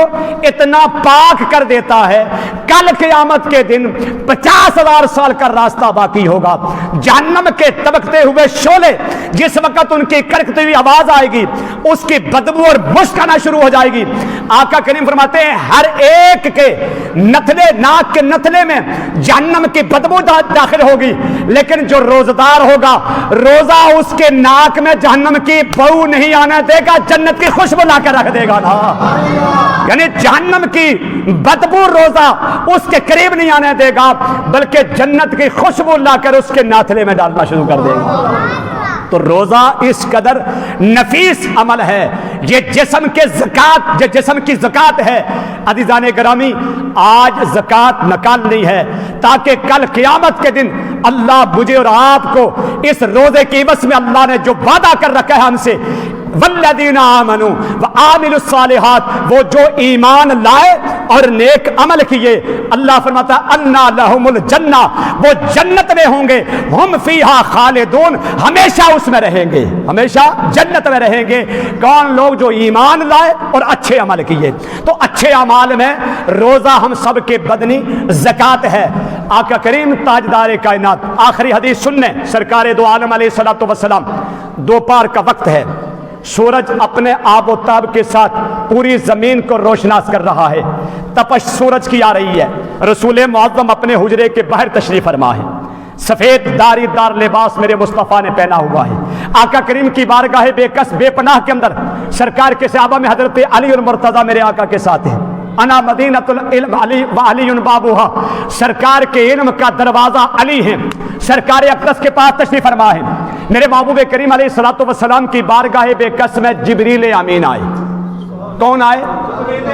Speaker 1: اتنا پاک کر دیتا ہے، کل قیامت کے دن 50,000 سال کا راستہ باقی ہوگا۔ جہنم کے تبکتے ہوئے شعلے جس وقت ان کی کڑکتی ہوئی آواز آئے گی، اس کی بدبو اور مشک آنا شروع ہو جائے گی۔ آقا کریم فرماتے ہیں ہر ایک کے نتلے، ناک کے نتلے میں جہنم کی بدبو داخل ہوگی، لیکن جو روزدار ہوگا روزہ اس کے ناک میں جہنم کی بو نہیں آنے دے گا، جنت کی خوشبو لا کے رکھ دے گا نا۔ یعنی جہنم کی بدبو روزہ اس کے قریب نہیں آنے دے گا، بلکہ جنت کی خوشبو لا کر اس کے ناتھلے میں ڈالنا شروع کر دے گا۔ تو روزہ اس قدر نفیس عمل ہے، یہ جسم کے زکات، یہ جسم کی زکات ہے۔ عزیزان گرامی آج زکات نکالنی ہے تاکہ کل قیامت کے دن اللہ مجھے اور آپ کو اس روزے کی عوض میں اللہ نے جو وعدہ کر رکھا ہے ہم سے، والذین آمنوا وعملوا الصالحات، وہ جو ایمان لائے اور نیک عمل کیے، اللہ فرماتا ہے انا لہم الجنہ، وہ جنت میں ہوں گے، ہم فیہا خالدون، ہمیشہ اس میں رہیں گے، ہمیشہ جنت میں رہیں گے۔ کون لوگ جو ایمان لائے اور اچھے عمل کیے۔ تو اچھے اعمال میں روزہ ہم سب کے بدنی زکات ہے۔ آقا کریم تاجدار کائنات آخری حدیث سننے، سرکار دو عالم علیہ الصلوۃ والسلام، دوپہر کا وقت ہے، سورج اپنے آب و تاب کے ساتھ پوری زمین کو روشناس کر رہا ہے، تپش سورج کی آ رہی ہے، رسول معظم اپنے حجرے کے باہر تشریف فرما ہے، سفید داری دار لباس میرے مصطفیٰ نے پہنا ہوا ہے۔ آقا کریم کی بارگاہ بے کس بے پناہ کے اندر سرکار کے صحابہ میں حضرت علی المرتضیٰ میرے آقا کے ساتھ ہیں۔ انا مدینۃ العلم علی وعلی بابوہا، سرکار کے علم کا دروازہ علی ہے، سرکار اقدس کے پاس تشریف فرما ہے۔ میرے محبوب کریم علیہ الصلوۃ والسلام کی بارگاہ بے کس میں جبریل امین آئے۔ کون آئے؟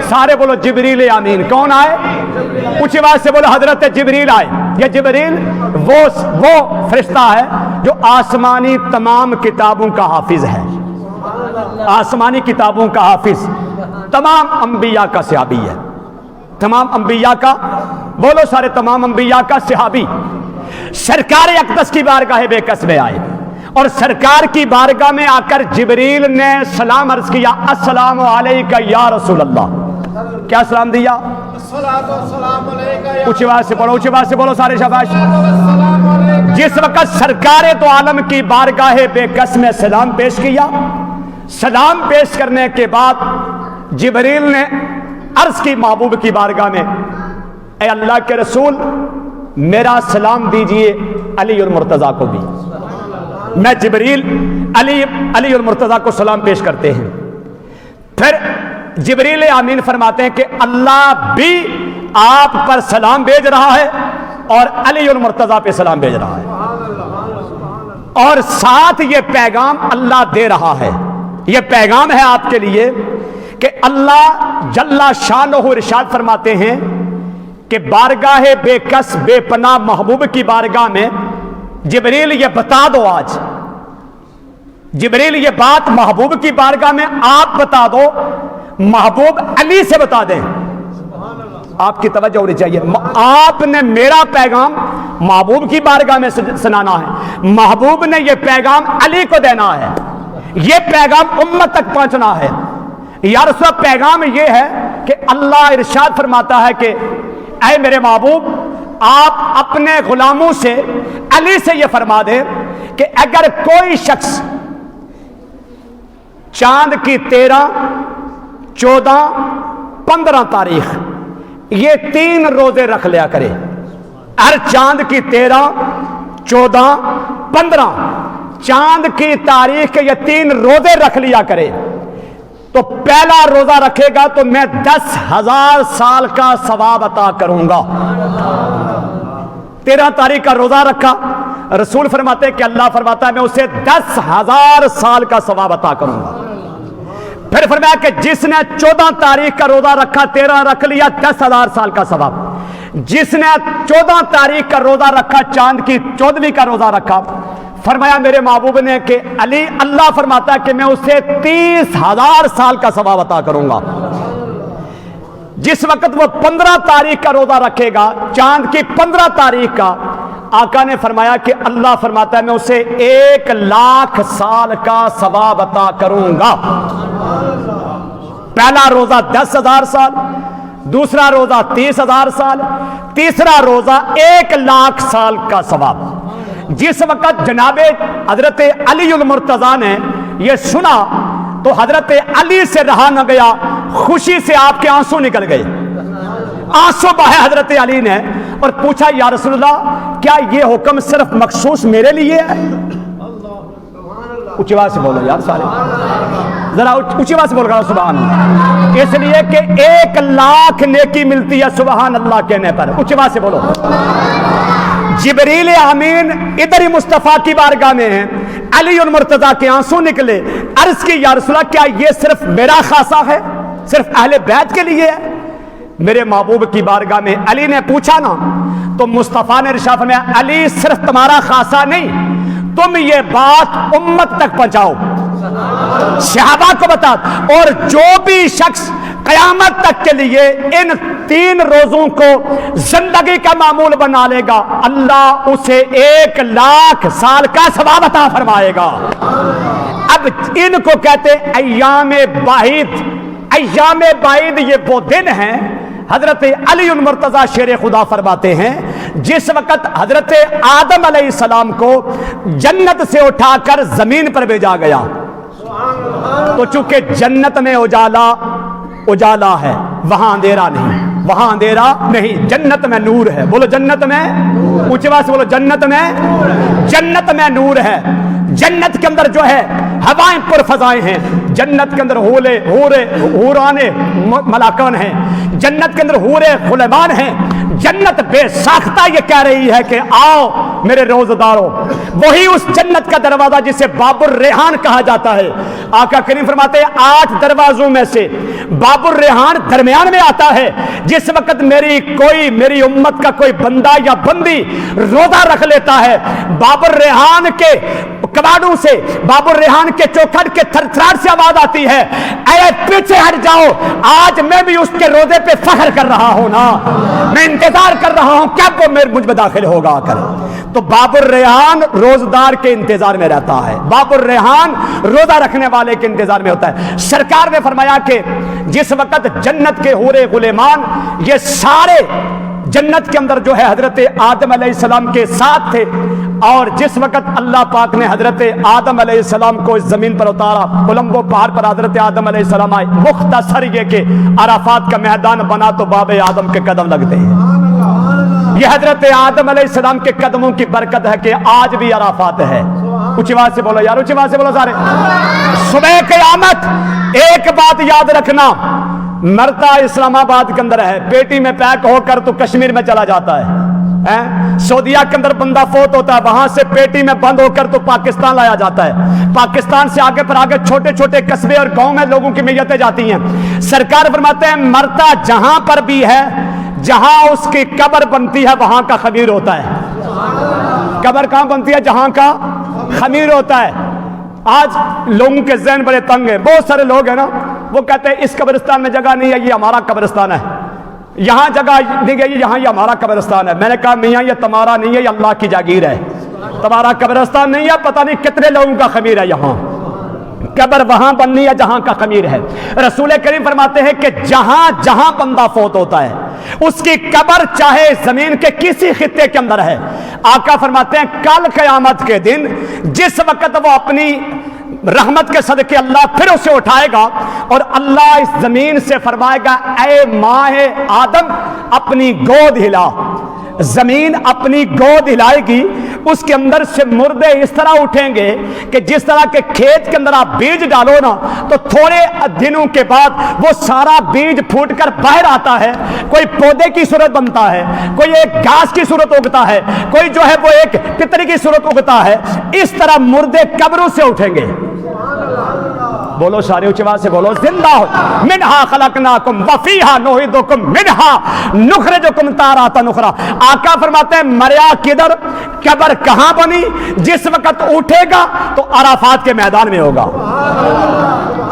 Speaker 1: سارے بولو جبریل امین۔ کون آئے؟ اونچی آواز سے بولو حضرت جبریل آئے۔ یہ جبریل وہ فرشتہ ہے جو آسمانی تمام کتابوں کا حافظ ہے، آسمانی کتابوں کا حافظ، تمام انبیاء کا صحابی ہے، تمام انبیاء کا، بولو سارے تمام انبیاء کا صحابی۔ سرکار اقدس کی بارگاہ بے کس میں آئے اور سرکار کی بارگاہ میں آ کر جبریل نے سلام عرض کیا، السلام علیکہ یا رسول اللہ۔ کیا سلام دیا؟ اونچی آواز سے بولو، اونچی آواز سے بولو سارے شاباش۔ جس وقت سرکار تو عالم کی بارگاہ بے کس میں سلام پیش کیا، سلام پیش کرنے کے بعد جبریل نے عرض کی محبوب کی بارگاہ میں، اے اللہ کے رسول میرا سلام دیجئے علی المرتضیٰ کو بھی۔ میں جبریل علی المرتضیٰ کو سلام پیش کرتے ہیں۔ پھر جبریل آمین فرماتے ہیں کہ اللہ بھی آپ پر سلام بھیج رہا ہے اور علی المرتضیٰ پہ سلام بھیج رہا ہے۔ اور ساتھ یہ پیغام اللہ دے رہا ہے. یہ پیغام ہے آپ کے لیے کہ اللہ جل شانہ ارشاد فرماتے ہیں کہ بارگاہ بے کس بے پناہ محبوب کی بارگاہ میں جبریل یہ بتا دو. آج جبریل یہ بات محبوب کی بارگاہ میں آپ بتا دو, محبوب علی سے بتا دیں. آپ کی توجہ ہونی چاہیے. آپ نے میرا پیغام محبوب کی بارگاہ میں سنانا ہے, محبوب نے یہ پیغام علی کو دینا ہے, یہ پیغام امت تک پہنچنا ہے. یا رسول اللہ پیغام یہ ہے کہ اللہ ارشاد فرماتا ہے کہ اے میرے محبوب آپ اپنے غلاموں سے علی سے یہ فرما دیں کہ اگر کوئی شخص چاند کی 13, 14, 15 تاریخ یہ 3 روزے رکھ لیا کرے. ہر چاند کی 13, 14, 15 چاند کی تاریخ کے یہ 3 روزے رکھ لیا کرے تو پہلا روزہ رکھے گا تو میں 10,000 سال کا ثواب عطا کروں گا. 13 تاریخ کا روزہ رکھا, رسول فرماتے کہ اللہ فرماتا ہے میں اسے 10,000 سال کا ثواب عطا کروں گا. پھر فرمایا کہ جس نے 14 تاریخ کا روزہ رکھا, 13 رکھ لیا, 10,000 سال کا ثواب. جس نے 14 تاریخ کا روزہ رکھا, چاند کی 14ویں کا روزہ رکھا, فرمایا میرے محبوب نے کہ علی اللہ فرماتا ہے کہ میں اسے 30,000 سال کا ثواب عطا کروں گا. جس وقت وہ 15 تاریخ کا روزہ رکھے گا, چاند کی 15 تاریخ کا, آقا نے فرمایا کہ اللہ فرماتا ہے میں اسے 1,00,000 سال کا ثواب عطا کروں گا. پہلا روزہ 10,000 سال, دوسرا روزہ 30,000 سال, تیسرا روزہ 1,00,000 سال کا ثواب. جس وقت جناب حضرت علی المرتضیٰ نے یہ سنا تو حضرت علی سے رہا نہ گیا, خوشی سے آپ کے آنسو نکل گئے. آنسو بہائے حضرت علی نے اور پوچھا یا رسول اللہ کیا یہ حکم صرف مخصوص میرے لیے ہے؟ اونچی آواز سے بولو یار سارے, ذرا اونچی آواز سے بول رہا سبحان اللہ. اس لیے کہ 1,00,000 نیکی ملتی ہے سبحان اللہ کہنے پر. اونچی آواز سے بولو. جبریل امین ادھر ہی مصطفیٰ کی بارگاہ میں ہیں, علی المرتضیٰ کے آنسو نکلے. عرض کی یا رسول اللہ کیا یہ صرف میرا خاصہ ہے, صرف اہل بیت کے لیے ہے؟ میرے محبوب کی بارگاہ میں علی نے پوچھا نا تو مصطفیٰ نے ارشاد فرمایا علی صرف تمہارا خاصہ نہیں, تم یہ بات امت تک پہنچاؤ, صحابہ کو بتا, اور جو بھی شخص قیامت تک کے لیے ان 3 روزوں کو زندگی کا معمول بنا لے گا اللہ اسے 1,00,000 سال کا ثواب عطا فرمائے گا. اب ان کو کہتے ایام بعید. ایام بعید یہ وہ دن ہیں, حضرت علی المرتضیٰ شیر خدا فرماتے ہیں جس وقت حضرت آدم علیہ السلام کو جنت سے اٹھا کر زمین پر بھیجا گیا تو چونکہ جنت میں اجالا ہے, وہاں اندھیرا نہیں, وہاں اندھیرا نہیں, جنت میں نور ہے. بولو جنت میں, اونچی آواز سے بولو جنت میں نور ہے. جنت کے اندر جو ہے ہوائیں پر فضائیں ہیں, جنت کے اندر حورانے ملاکان ہیں, جنت کے اندر حورے غلامان ہیں. جنت بے ساختہ یہ کہہ رہی ہے کہ آؤ میرے روزداروں. وہی اس جنت کا دروازہ جسے باب الریحان کہا جاتا ہے. آقا کریم فرماتے ہیں 8 دروازوں میں سے باب الریحان درمیان میں آتا ہے. جس وقت میری امت کا کوئی بندہ یا بندی روزہ رکھ لیتا ہے, باب الریحان کے کباڑوں سے, باب الریحان کے چوکھٹ کے تھرتھراہٹ سے آواز آتی ہے اے پیچھے ہٹ جاؤ, آج میں بھی اس کے روزے پہ فخر کر رہا ہوں نا, میں انتظار کر رہا ہوں کیا وہ مجھ میں داخل ہوگا کر. تو باب الریحان روزدار کے انتظار میں رہتا ہے, باب الریحان روزہ رکھنے والے کے انتظار میں ہوتا ہے. سرکار نے فرمایا کہ جس وقت جنت کے حورے غلامان یہ سارے جنت کے اندر جو ہے حضرت آدم علیہ السلام کے ساتھ تھے, اور جس وقت اللہ پاک نے حضرت آدم علیہ السلام کو اس زمین پر اتارا, کولمبو پہاڑ پر حضرت آدم علیہ السلام آئے. مختصر یہ کہ عرفات کا میدان بنا تو باب آدم کے قدم لگتے ہیں. یہ حضرت آدم علیہ السلام کے قدموں کی برکت ہے کہ آج بھی عرفات ہے. اونچی آواز سے بولو یار, اونچی آواز سے بولو سارے. صبح قیامت ایک بات یاد رکھنا, مرتا اسلام آباد کے اندر ہے, پیٹی میں پیک ہو کر تو کشمیر میں چلا جاتا ہے. سعودیہ کے اندر بندہ فوت ہوتا ہے، وہاں سے پیٹی میں بند ہو کر تو پاکستان لایا جاتا ہے، پاکستان سے آگے پر آگے چھوٹے چھوٹے قصبے اور گاؤں میں لوگوں کی میتیں جاتی ہیں۔ سرکار فرماتے ہیں مرتا جہاں پر بھی ہے، جہاں اس کی قبر بنتی ہے وہاں کا خمیر ہوتا ہے۔ قبر کہاں بنتی ہے؟ جہاں کا خمیر ہوتا ہے۔ آج لوگوں کے ذہن بڑے تنگ ہیں، بہت سارے لوگ ہیں نا وہ کہتے ہیں اس قبرستان میں جگہ نہیں ہے، یہ ہمارا قبرستان ہے، یہاں جگہ نہیں ہے، یہاں یہ ہمارا قبرستان ہے۔ میں نے کہا میاں یہ تمہارا نہیں ہے، یہ اللہ کی جاگیر ہے، تمہارا قبرستان نہیں ہے، پتہ نہیں کتنے لوگوں کا خمیر ہے یہاں۔ قبر وہاں بننی ہے جہاں کا خمیر ہے۔ رسول کریم فرماتے ہیں کہ جہاں جہاں بندہ فوت ہوتا ہے اس کی قبر چاہے زمین کے کسی خطے کے اندر ہے، آقا فرماتے ہیں کل قیامت کے دن جس وقت وہ اپنی رحمت کے صدقے اللہ پھر اسے اٹھائے گا اور اللہ اس زمین سے فرمائے گا اے ماہ آدم اپنی گود ہلا، زمین اپنی گود ہلائے گی، اس کے اندر سے مردے اس طرح اٹھیں گے کہ جس طرح کے کھیت کے اندر آپ بیج ڈالو نا تو تھوڑے دنوں کے بعد وہ سارا بیج پھوٹ کر باہر آتا ہے، کوئی پودے کی صورت بنتا ہے، کوئی ایک گھاس کی صورت اگتا ہے، کوئی جو ہے وہ ایک پتری کی صورت اگتا ہے، اس طرح مردے قبروں سے اٹھیں گے۔ بولو سارے اونچی آواز سے بولو زندہ ہو منہا خلقناکم وفیہا نعیدکم منہا نخرجکم تارۃ اخری۔ آقا فرماتے ہیں مریا کدھر، قبر کہاں بنی؟ جس وقت اٹھے گا تو عرفات کے میدان میں ہوگا،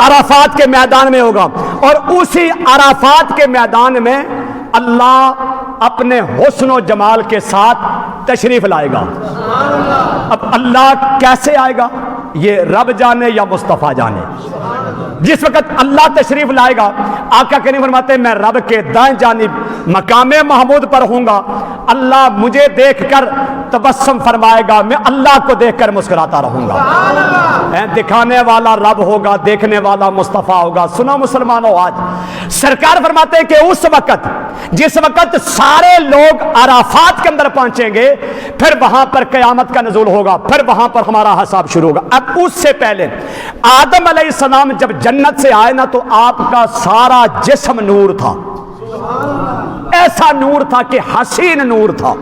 Speaker 1: عرفات کے میدان میں ہوگا، اور اسی عرفات کے میدان میں اللہ اپنے حسن و جمال کے ساتھ تشریف لائے گا۔ اب اللہ کیسے آئے گا یہ رب جانے یا مصطفیٰ جانے۔ جس وقت اللہ تشریف لائے گا آقا کریم فرماتے ہیں میں رب کے دائیں جانب مقام محمود پر ہوں گا، اللہ مجھے دیکھ کر تبسم فرمائے گا، میں اللہ کو دیکھ کر مسکراتا رہوں گا۔ دکھانے والا رب ہوگا، دیکھنے والا مصطفیٰ ہوگا۔ سنو مسلمانوں، آج سرکار فرماتے ہیں کہ اس وقت جس وقت سارے لوگ عرفات کے اندر پہنچیں گے پھر وہاں پر قیامت کا نزول ہوگا، پھر وہاں پر ہمارا حساب شروع ہوگا۔ اب اس سے پہلے آدم علیہ السلام جب جنت سے آئے نا تو آپ کا سارا جسم نور تھا، ایسا نور تھا کہ حسین نور تھا،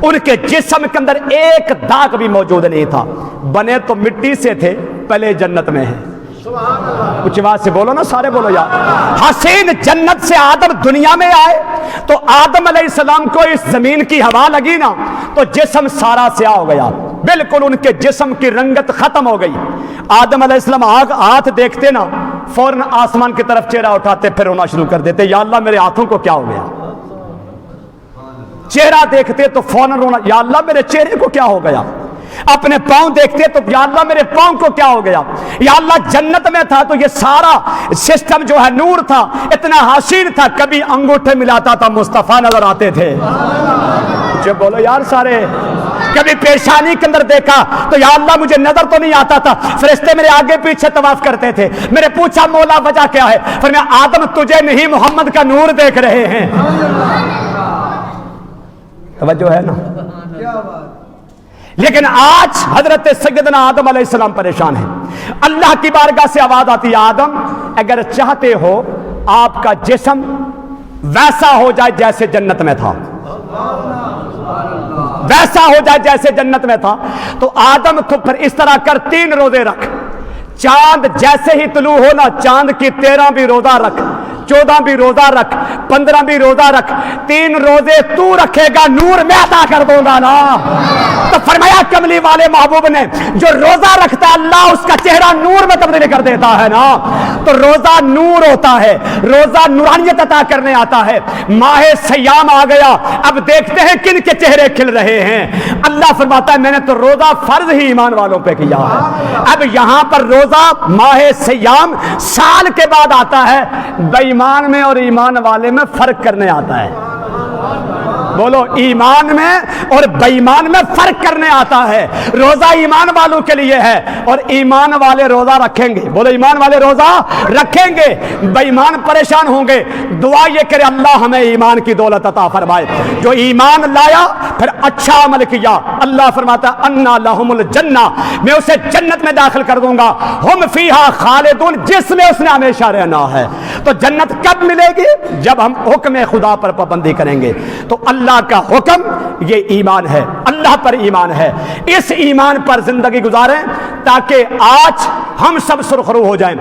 Speaker 1: ان کے جسم کے اندر ایک داغ بھی موجود نہیں تھا، بنے تو مٹی سے تھے، پہلے جنت میں ہیں۔ کچھ بات سے بولو نا، سارے بولو یار۔ حسین جنت سے آدم دنیا میں آئے تو آدم علیہ السلام کو اس زمین کی ہوا لگی نا تو جسم سارا سیاہ ہو گیا، بالکل ان کے جسم کی رنگت ختم ہو گئی۔ آدم علیہ السلام ہاتھ دیکھتے نا فوراً آسمان کی طرف چہرہ اٹھاتے پھر رونا شروع کر دیتے، یا اللہ میرے ہاتھوں کو کیا ہو گیا۔ چہرہ دیکھتے تو فوراً رونا، یا اللہ میرے چہرے کو کیا ہو گیا۔ اپنے پاؤں دیکھتے تو یا اللہ میرے پاؤں کو کیا ہو گیا۔ یا اللہ جنت میں تھا تو یہ سارا سسٹم جو ہے نور تھا، اتنا حسین تھا، کبھی انگوٹھے ملاتا تھا مصطفیٰ نظر آتے تھے۔ جو بولو یار سارے، کبھی پیشانی کے اندر دیکھا تو یا اللہ مجھے نظر تو نہیں آتا تھا، فرشتے میرے آگے پیچھے طواف کرتے تھے۔ میرے پوچھا مولا وجہ کیا ہے، فرمایا آدم تجھے نہیں محمد کا نور دیکھ رہے ہیں۔ توجہ ہے نا۔ لیکن آج حضرت سیدنا آدم علیہ السلام پریشان ہیں، اللہ کی بارگاہ سے آواز آتی ہے آدم اگر چاہتے ہو آپ کا جسم ویسا ہو جائے جیسے جنت میں تھا، ویسا ہو جائے جیسے جنت میں تھا، تو آدم تو پھر اس طرح کر 3 روزے رکھ، چاند جیسے ہی طلوع ہونا چاند کی 13 بھی روزہ رکھ، 14 بھی روزہ رکھ، 15 بھی روزہ رکھ، 3 روزے تو رکھے گا نور میں عطا کر دوں گا نا۔ تو فرمایا کملی والے محبوب نے جو روزہ رکھتا ہے اللہ اس کا چہرہ نور میں تبدیل کر دیتا ہے نا۔ تو روزہ نور ہوتا ہے، روزہ نورانیت عطا کرنے آتا ہے۔ ماہ سیام آ گیا، اب دیکھتے ہیں کن کے چہرے کھل رہے ہیں۔ اللہ فرماتا ہے میں نے تو روزہ فرض ہی ایمان والوں پہ کیا ہے، اب یہاں پر روزہ ماہ سیام سال کے بعد آتا ہے، بے ایمان میں اور ایمان والے میں فرق کرنے آتا ہے۔ بولو ایمان میں اور بے ایمان میں فرق کرنے آتا ہے۔ روزہ ایمان والوں کے لیے ہے اور ایمان والے روزہ رکھیں گے، بولو ایمان والے روزہ رکھیں گے، بے ایمان پریشان ہوں گے۔ دعا یہ کرے اللہ ہمیں ایمان کی دولت عطا فرمائے۔ جو ایمان لایا پھر اچھا عمل کیا، اللہ فرماتا ہے انا لہم الجنہ، میں اسے جنت میں داخل کر دوں گا، ہم فیہا خالدون، جس میں اس نے ہمیشہ رہنا ہے۔ تو جنت کب ملے گی؟ جب ہم حکم خدا پر پابندی کریں گے۔ تو اللہ اللہ کا حکم یہ ایمان ہے، اللہ پر ایمان ہے۔ اس ایمان پر زندگی گزاریں تاکہ آج ہم سب سرخرو ہو جائیں۔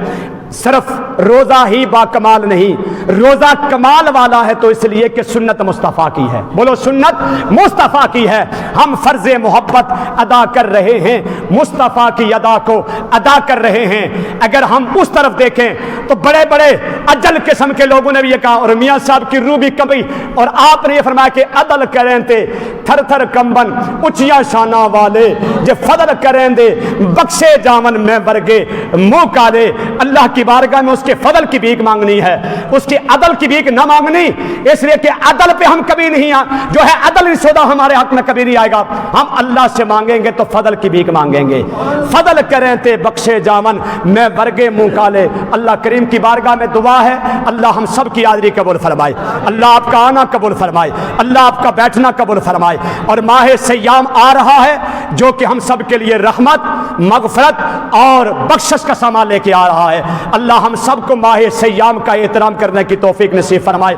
Speaker 1: صرف روزہ ہی با کمال نہیں، روزہ کمال والا ہے تو اس لیے کہ سنت مصطفیٰ کی ہے، بولو سنت مصطفیٰ کی ہے۔ ہم فرض محبت ادا کر رہے ہیں، مصطفیٰ کی ادا کو ادا کر رہے ہیں۔ اگر ہم اس طرف دیکھیں تو بڑے بڑے اجل قسم کے لوگوں نے بھی یہ کہا، اور میاں صاحب کی روح بھی کبھی، اور آپ نے یہ فرمایا کہ عدل کریں تے تھر تھر کمبن اچیاں شانہ والے، جو فضل کریں دے بخشے جامن میں برگے منہ کالے۔ اللہ کی بارگاہ میں اس کے فضل کی بھیک مانگنی ہے، اس کی عدل کی بھیک نہ مانگنی، اس لیے کہ عدل پہ ہم کبھی نہیں جو ہے عدل سودا ہمارے حق میں کبھی نہیں آئے گا۔ ہم اللہ سے مانگیں گے تو فضل کی بھیک مانگیں گے، فضل کریں تے بخشے جامن میں برگے منہ کالے۔ اللہ کریم کی بارگاہ میں دعا ہے اللہ ہم سب کی حاضری قبول فرمائے، اللہ آپ کا آنا قبول فرمائے، اللہ آپ کا بیٹھنا قبول فرمائے۔ اور ماہ سیام آ رہا ہے جو کہ ہم سب کے لیے رحمت، مغفرت اور بخشش کا سامان لے کے آ رہا ہے۔ اللہ ہم سب کو ماہ سیام کا احترام کرنے کی توفیق نصیب فرمائے۔